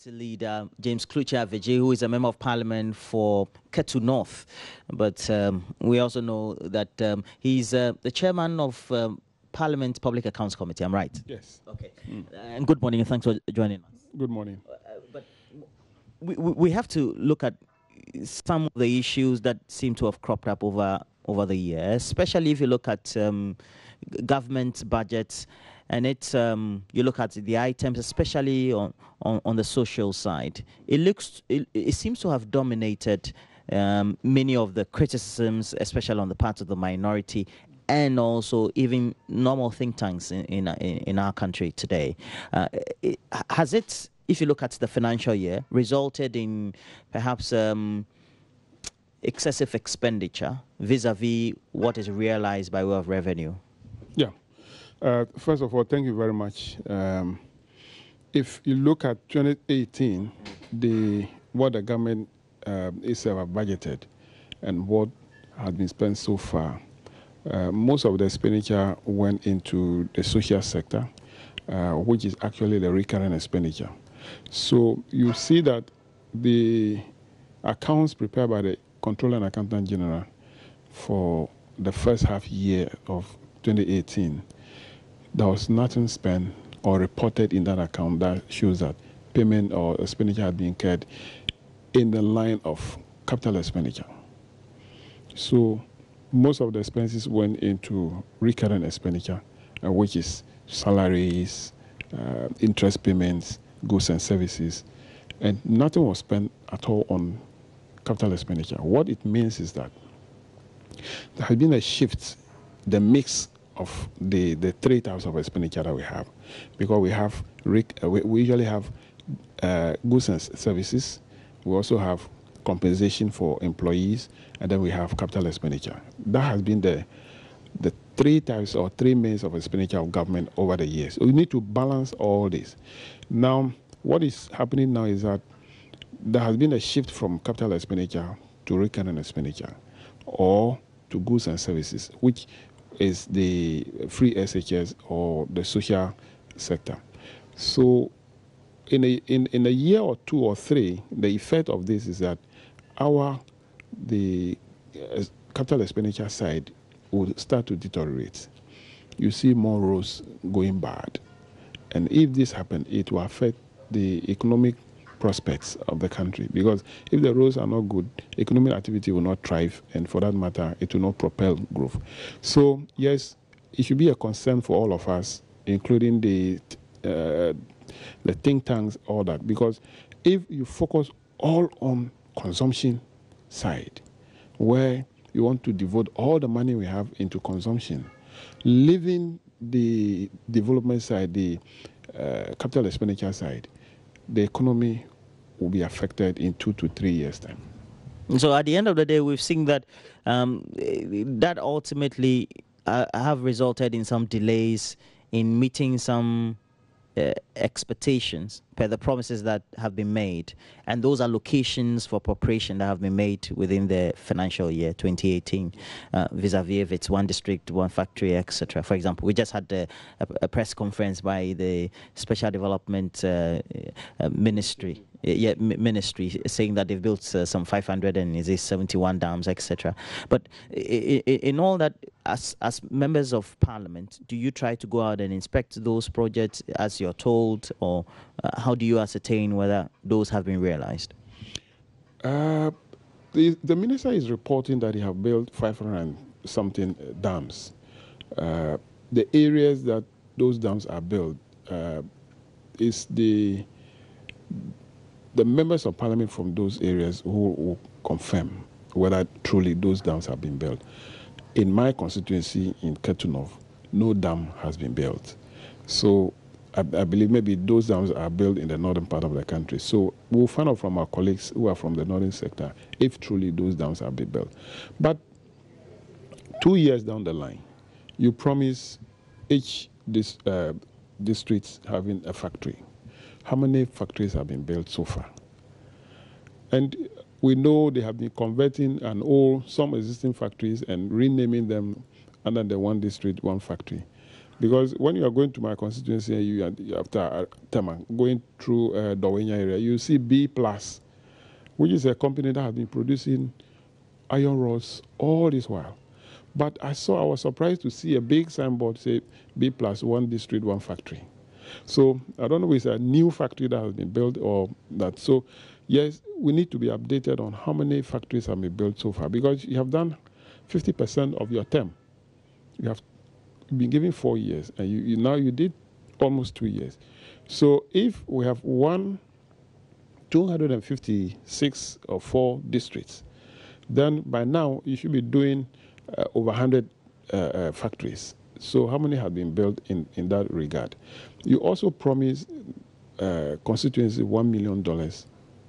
Party leader, James Avedzi, who is a member of parliament for Ketu North. But we also know that he's the chairman of Parliament Public Accounts Committee. I'm right? Yes. Okay. And good morning, and thanks for joining us. Good morning. But we have to look at some of the issues that seem to have cropped up over the years, especially if you look at government budgets, and it's you look at the items, especially on the social side. It seems to have dominated many of the criticisms, especially on the part of the minority, and also even normal think tanks in our country today. Has it, if you look at the financial year, resulted in perhaps excessive expenditure vis-a-vis what is realized by way of revenue? Yeah. First of all, thank you very much. If you look at 2018, what the government itself budgeted and what has been spent so far, most of the expenditure went into the social sector, which is actually the recurrent expenditure. So you see that the accounts prepared by the Controller and Accountant General for the first half year of 2018, there was nothing spent or reported in that account that shows that payment or expenditure had been incurred in the line of capital expenditure. So most of the expenses went into recurrent expenditure, which is salaries, interest payments, goods and services, and nothing was spent at all on capital expenditure. What it means is that there has been a shift, the mix of the three types of expenditure that we have, because we usually have goods and services. We also have compensation for employees, and then we have capital expenditure. That has been the three types or three means of expenditure of government over the years. We need to balance all this. Now, what is happening now is that there has been a shift from capital expenditure to recurrent expenditure or to goods and services, which is the free SHS or the social sector. So in a year or two or three, the effect of this is that the capital expenditure side will start to deteriorate. You see more roads going bad. And if this happens, it will affect the economic prospects of the country, because if the roads are not good, economic activity will not thrive, and for that matter, it will not propel growth. So yes, it should be a concern for all of us, including the think tanks, all that, because if you focus all on consumption side, where you want to devote all the money we have into consumption, leaving the development side, the capital expenditure side, the economy will be affected in 2 to 3 years' time. So at the end of the day, we've seen that that ultimately have resulted in some delays in meeting some expectations per the promises that have been made, and those allocations for appropriation that have been made within the financial year 2018, vis-a-vis if it's one district, one factory, etc. For example, we just had a press conference by the Special Development Ministry, saying that they've built some 571 dams, etc. But in all that, as members of parliament, do you try to go out and inspect those projects as you're told, or how do you ascertain whether those have been realized? The minister is reporting that he have built 500 and something dams. The areas that those dams are built is the members of parliament from those areas who will confirm whether truly those dams have been built. In my constituency in Ketu North, no dam has been built. So I believe maybe those dams are built in the northern part of the country. So we'll find out from our colleagues who are from the northern sector if truly those dams have been built. But 2 years down the line, you promise each district having a factory. How many factories have been built so far? And we know they have been converting some existing factories and renaming them under the one district, one factory. Because when you are going to my constituency, after Tema, going through Dawenya area, you see B Plus, which is a company that has been producing iron rods all this while. But I was surprised to see a big signboard say B Plus, one district, one factory. So I don't know if it's a new factory that has been built or that. So yes, we need to be updated on how many factories have been built so far, because you have done 50% of your term. You have been given 4 years, and now you did almost 2 years. So if we have 256 or 4 districts, then by now you should be doing over 100 factories. So how many have been built in that regard? You also promised constituency $1 million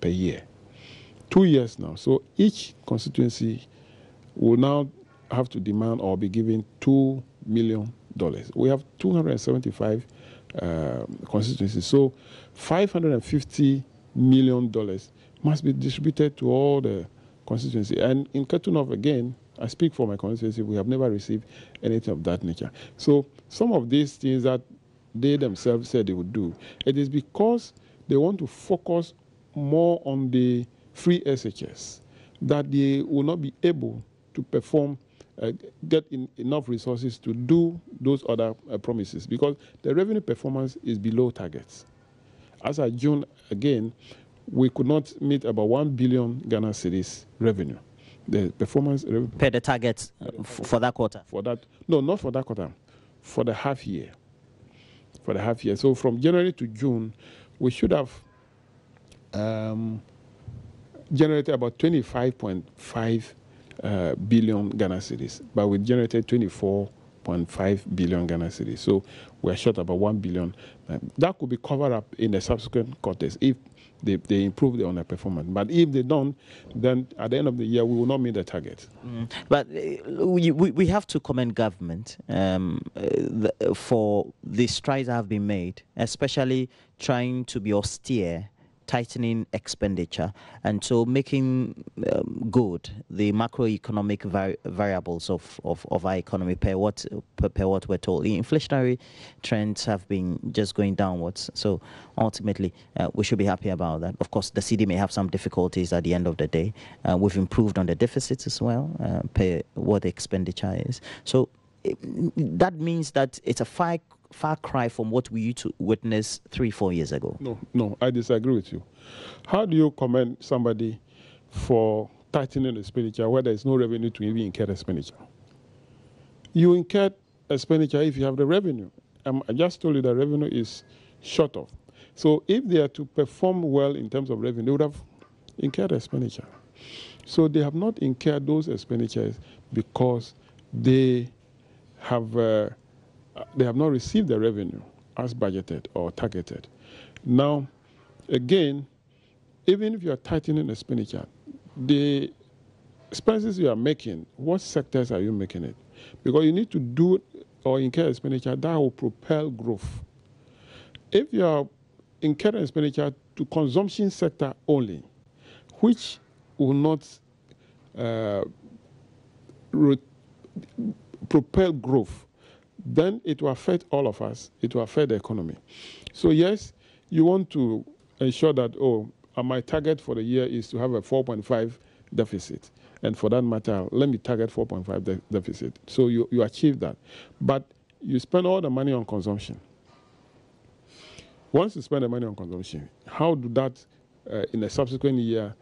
per year. 2 years now. So each constituency will now have to demand or be given $2 million. We have 275 constituencies. So $550 million must be distributed to all the constituency. And in Ketunov, again, I speak for my constituency, we have never received anything of that nature. So some of these things that they themselves said they would do, it is because they want to focus more on the free SHS, that they will not be able to perform, get enough resources to do those other promises, because the revenue performance is below targets. As of June, again, we could not meet about 1 billion Ghana cedis revenue. The performance per the targets for that quarter. For that, no, not for that quarter, for the half year. For the half year. So from January to June, we should have generated about 25.5 billion Ghana cedis, but we generated 24.5 billion Ghana cedis. So we are short about 1 billion. That could be covered up in the subsequent quarters if they improve on their performance. But if they don't, then at the end of the year, we will not meet the target. But we have to commend government for the strides that have been made, especially trying to be austere, tightening expenditure, and so making good the macroeconomic variables of our economy per what we're told. The inflationary trends have been just going downwards, so ultimately we should be happy about that. Of course, the CD may have some difficulties at the end of the day. We've improved on the deficits as well, per what the expenditure is. So that means that it's a far cry from what we used to witness 3-4 years ago. No, I disagree with you. How do you commend somebody for tightening expenditure where there is no revenue to even incur expenditure? You incur expenditure if you have the revenue. I just told you that revenue is short of. So if they are to perform well in terms of revenue, they would have incurred expenditure. So they have not incurred those expenditures because they have not received the revenue as budgeted or targeted. Now, again, even if you are tightening expenditure, the expenses you are making, what sectors are you making it? Because you need to do or incur expenditure that will propel growth. If you are incurring expenditure to consumption sector only, which will not propel growth, then it will affect all of us. It will affect the economy. So yes, you want to ensure that, my target for the year is to have a 4.5 deficit. And for that matter, let me target 4.5 deficit. So you achieve that. But you spend all the money on consumption. Once you spend the money on consumption, how do that in a subsequent year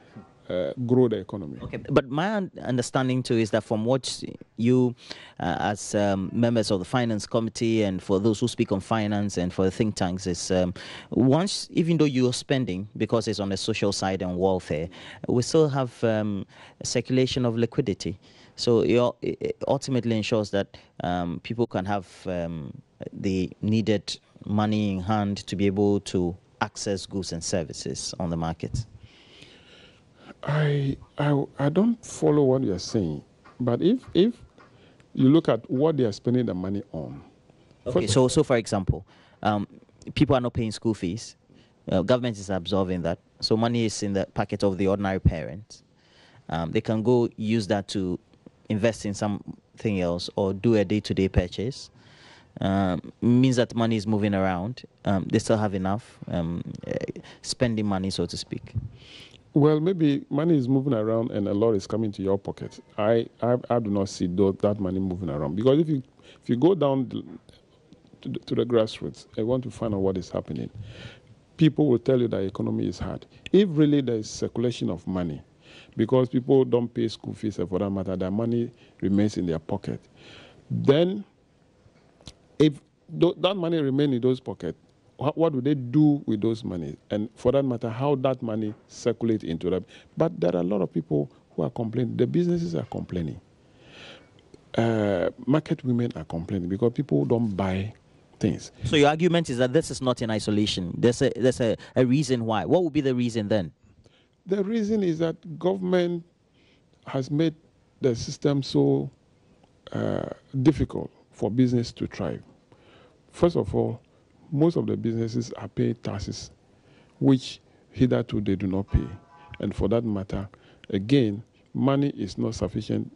grow the economy? Okay, but my understanding too is that from what you, as members of the finance committee, and for those who speak on finance and for the think tanks, is once, even though you're spending because it's on the social side and welfare, we still have a circulation of liquidity. So it ultimately ensures that people can have the needed money in hand to be able to access goods and services on the market. I don't follow what you're saying, but if you look at what they are spending the money on. Okay, so for example, people are not paying school fees. Government is absorbing that. So money is in the pocket of the ordinary parents. They can go use that to invest in something else or do a day-to-day purchase. means that money is moving around. They still have enough spending money, so to speak. Well, maybe money is moving around and a lot is coming to your pocket. I do not see that money moving around, because if you go down to the grassroots and want to find out what is happening, people will tell you that the economy is hard. If really there is circulation of money, because people don't pay school fees, and for that matter, their money remains in their pocket, then if that money remains in those pockets, what do they do with those money? And for that matter, how that money circulates into them. But there are a lot of people who are complaining. The businesses are complaining. Market women are complaining because people don't buy things. So your argument is that this is not in isolation. There's a reason why. What would be the reason then? The reason is that government has made the system so difficult for business to thrive. First of all, most of the businesses are paying taxes, which hitherto they do not pay. And for that matter, again, money is not sufficiently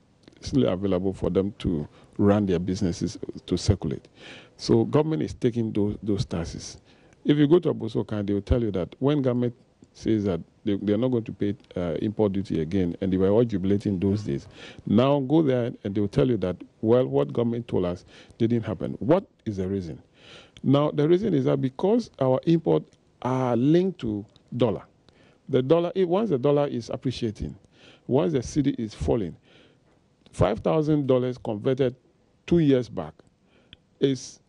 available for them to run their businesses, to circulate. So government is taking those taxes. If you go to Abosoka, they will tell you that when government says that they are not going to pay import duty again, and they were all jubilating those days. Now go there and they will tell you that, well, what government told us didn't happen. What is the reason? Now, the reason is that because our imports are linked to dollar, the dollar, once the dollar is appreciating, once the cedi is falling, $5,000 converted 2 years back is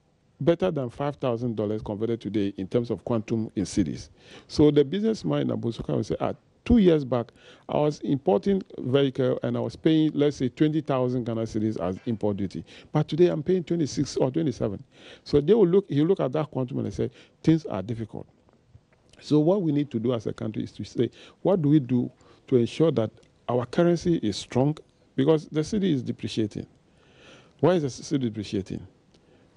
better than $5,000 converted today in terms of quantum in cedis. So the businessman in Abosoka will say, 2 years back, I was importing vehicle and I was paying, let's say, 20,000 Ghana cedis as import duty. But today I'm paying 26 or 27. So they will he'll look at that quantum and say, things are difficult. So what we need to do as a country is to say, what do we do to ensure that our currency is strong? Because the cedi is depreciating. Why is the cedi depreciating?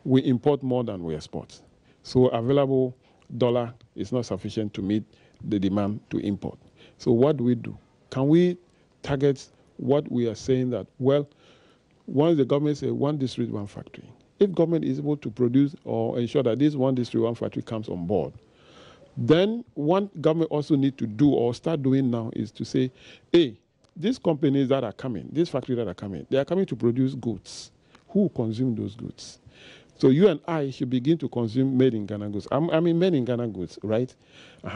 We import more than we export. So available dollar is not sufficient to meet the demand to import. So what do we do? Can we target what we are saying that, well, once the government says one district, one factory, if government is able to produce or ensure that this one district, one factory comes on board, then what government also need to do or start doing now is to say, hey, these companies that are coming, these factories that are coming, they are coming to produce goods. Who consume those goods? So you and I should begin to consume made in Ghana goods. I mean made in Ghana goods, right?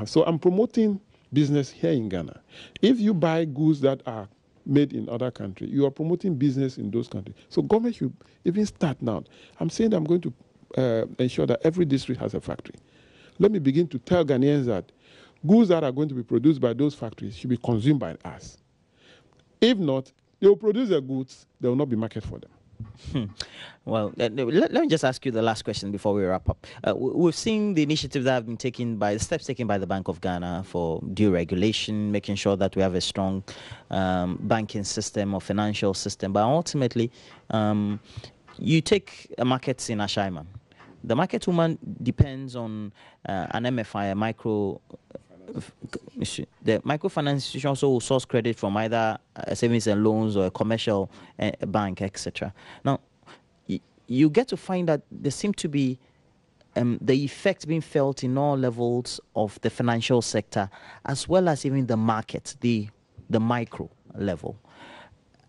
So I'm promoting business here in Ghana. If you buy goods that are made in other countries, you are promoting business in those countries. So government should even start now. I'm saying I'm going to ensure that every district has a factory. Let me begin to tell Ghanaians that goods that are going to be produced by those factories should be consumed by us. If not, they will produce the goods, there will not be market for them. Well, let me just ask you the last question before we wrap up. We've seen the initiatives that have been taken by the steps taken by the Bank of Ghana for due regulation, making sure that we have a strong banking system or financial system. But ultimately, you take a market in Ashaiman. The market woman depends on an MFI, a micro. The microfinance institution also will source credit from either savings and loans or a commercial bank, etc. Now, you get to find that there seem to be the effect being felt in all levels of the financial sector, as well as even the market, the micro level.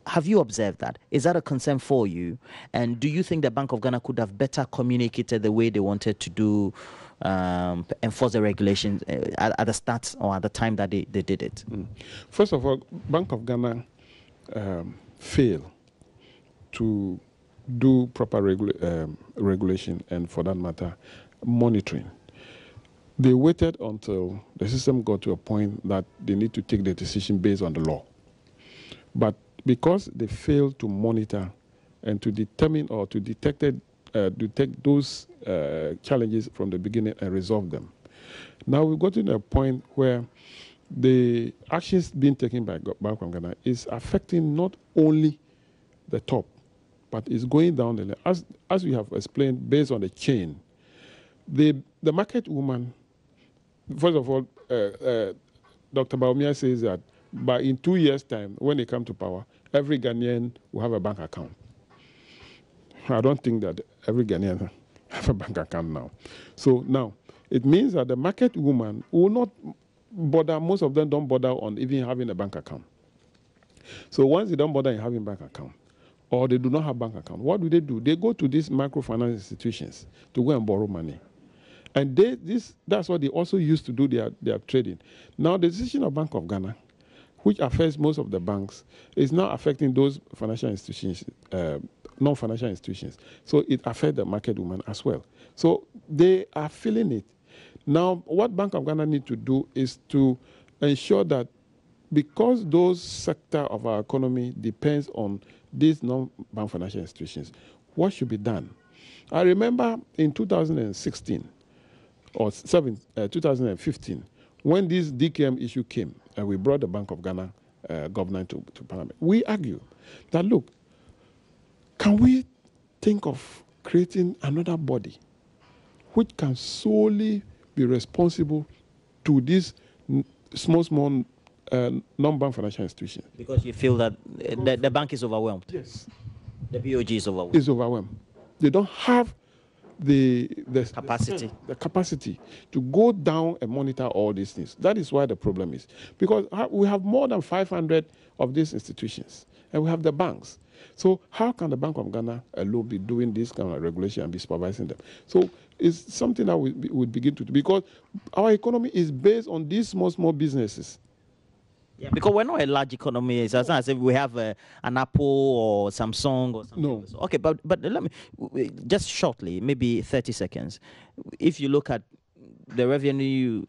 Have you observed that? Is that a concern for you? And do you think the Bank of Ghana could have better communicated the way they wanted to do, enforce the regulations at the start or at the time that they did it? First of all, Bank of Ghana failed to do proper regulation and, for that matter, monitoring. They waited until the system got to a point that they need to take the decision based on the law. But because they failed to monitor and to determine or to detect those challenges from the beginning and resolve them. Now we've gotten to a point where the actions being taken by Bank of Ghana is affecting not only the top, but is going down the line. As we have explained, based on the chain, the market woman, first of all, Dr. Baumia says that in 2 years' time, when they come to power, every Ghanaian will have a bank account. I don't think that every Ghanaian have a bank account now. So now, it means that the market woman will not bother, most of them don't bother on even having a bank account. So once they don't bother in having bank account, or they do not have bank account, what do? They go to these microfinance institutions to go and borrow money. And that's what they also used to do their trading. Now, the decision of Bank of Ghana, which affects most of the banks, is now affecting those financial institutions, non-financial institutions. So it affects the market woman as well. So they are feeling it. Now, what Bank of Ghana need to do is to ensure that, because those sector of our economy depends on these non-bank financial institutions, what should be done? I remember in 2016 or 2015, when this DKM issue came and we brought the Bank of Ghana governor to Parliament, we argued that, look, can we think of creating another body which can solely be responsible to these small non-bank financial institutions? Because you feel that the bank is overwhelmed. Yes. The BOG is overwhelmed. Is overwhelmed. They don't have the capacity to go down and monitor all these things. That is why the problem is. Because we have more than 500 of these institutions, and we have the banks. So how can the Bank of Ghana alone be doing this kind of regulation and be supervising them? So it's something that we would begin to do, because our economy is based on these small businesses. Yeah, because we're not a large economy. It's not as if we have an Apple or Samsung or something. No. Okay, but let me just shortly, maybe 30 seconds. If you look at the revenue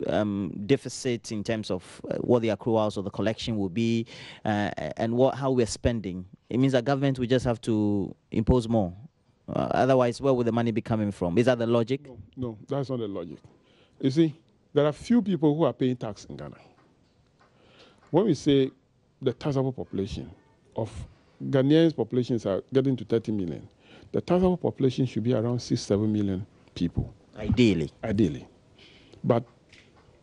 deficit in terms of what the accruals or the collection will be, and how we're spending, it means that government will just have to impose more. Otherwise, where will the money be coming from? Is that the logic? No, that's not the logic. You see, there are few people who are paying tax in Ghana. When we say the taxable population of Ghanaians' populations are getting to 30 million, the taxable population should be around 6-7 million people. Ideally. But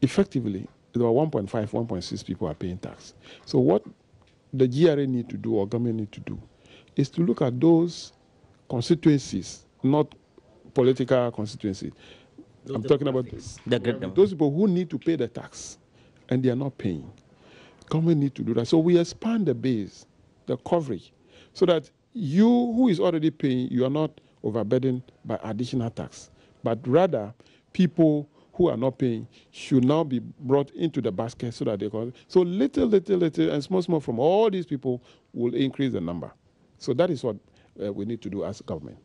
effectively, there are 1.5, 1.6 people are paying tax. So what the GRA need to do, or government need to do, is to look at constituencies, not political constituencies. I'm talking about those people who need to pay the tax and they are not paying. Government need to do that. So we expand the base, the coverage, so that you who is already paying, you are not overburdened by additional tax, but rather people who are not paying should now be brought into the basket so that they can. So little, and small from all these people will increase the number. So that is what we need to do as government.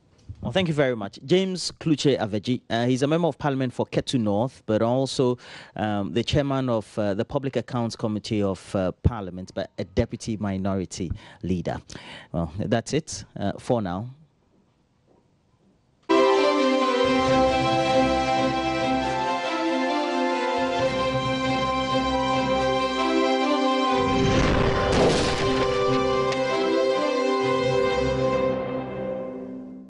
Well, thank you very much. James Kluche Avedzi, he's a member of parliament for Ketu North, but also the chairman of the Public Accounts Committee of Parliament, but a deputy minority leader. Well, that's it for now.